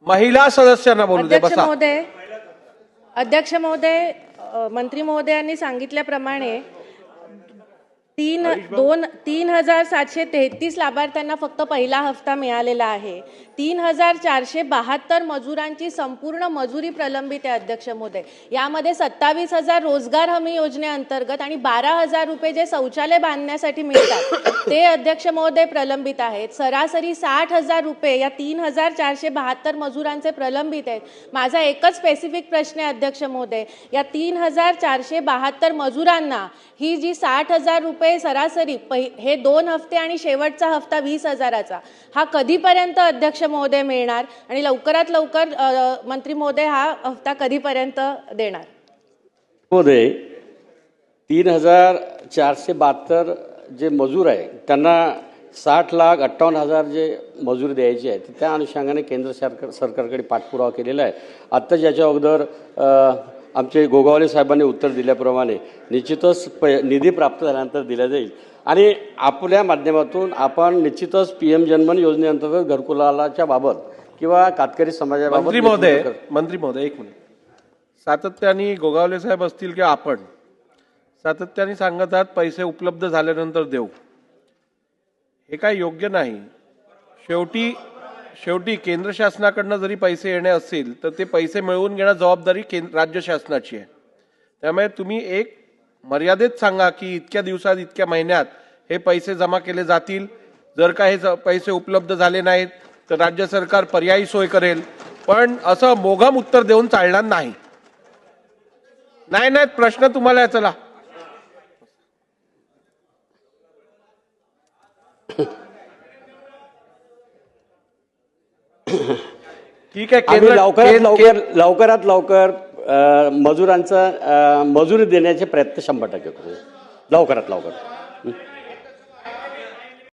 महिला सदस्यांना बोलू दे. बसा. अध्यक्ष महोदय, मंत्री महोदयांनी सांगितल्याप्रमाणे 3,733 लाभार्थ्यांना फक्त पहिला हप्ता मिळालेला आहे. 3,472 मजुरांची संपूर्ण मजुरी प्रलंबित आहे अध्यक्ष महोदय. यामध्ये 27,000 रोजगार हमी योजनेअंतर्गत आणि 12,000 रुपये जे शौचालय बांधण्यासाठी मिळतात ते अध्यक्ष महोदय प्रलंबित आहेत. सरासरी 60,000 रुपये या 3,472 मजुरांचे प्रलंबित आहेत. माझा एकच स्पेसिफिक प्रश्न आहे अध्यक्ष महोदय, या 3,472 मजुरांना ही जी 60,000 रुपये सरासरी हे 2 हफ्ते आणि शेवटचा हप्ता 20,000चा हा कधीपर्यंत अध्यक्ष महोदय मिळणार आणि लवकरात लवकर मंत्री महोदय हा हप्ता कधीपर्यंत देणार? महोदय, 3,472 जे मजूर आहे त्यांना 60,58,000 जे मजुरी द्यायची आहे त्या अनुषंगाने केंद्र सरकारकडे पाठपुरावा केलेला आहे. आत्ता ज्याच्या अगोदर आमचे गोगावले साहेबांनी उत्तर दिल्याप्रमाणे निश्चितच निधी प्राप्त झाल्यानंतर दिला जाईल आणि आपल्या माध्यमातून आपण निश्चितच PM जनधन योजनेअंतर्गत घरकुलाच्या बाबत किंवा कातकरी समाजाबाबत. मंत्री महोदय एक मिनिट. सातत्याने गोगावले साहेब असतील किंवा आपण सातत्याने सांगत आहात पैसे उपलब्ध झाल्यानंतर देऊ. हे काय योग्य नाही. शेवटी केंद्र शासनाकडनं जरी पैसे येणे असतील तर ते पैसे मिळवून घेणं जबाबदारी राज्य शासनाची आहे. त्यामुळे तुम्ही एक मर्यादेत सांगा की इतक्या दिवसात इतक्या महिन्यात हे पैसे जमा केले जातील. जर का हे पैसे उपलब्ध झाले नाहीत तर राज्य सरकार पर्यायी सोय करेल. पण असं मोघम उत्तर देऊन चालणार नाही. नाही प्रश्न तुम्हाला आहे. चला ठीक आहे. लवकरात लवकर मजुरांचा मजुरी देण्याचे प्रयत्न 100% करू. लवकरात लवकर.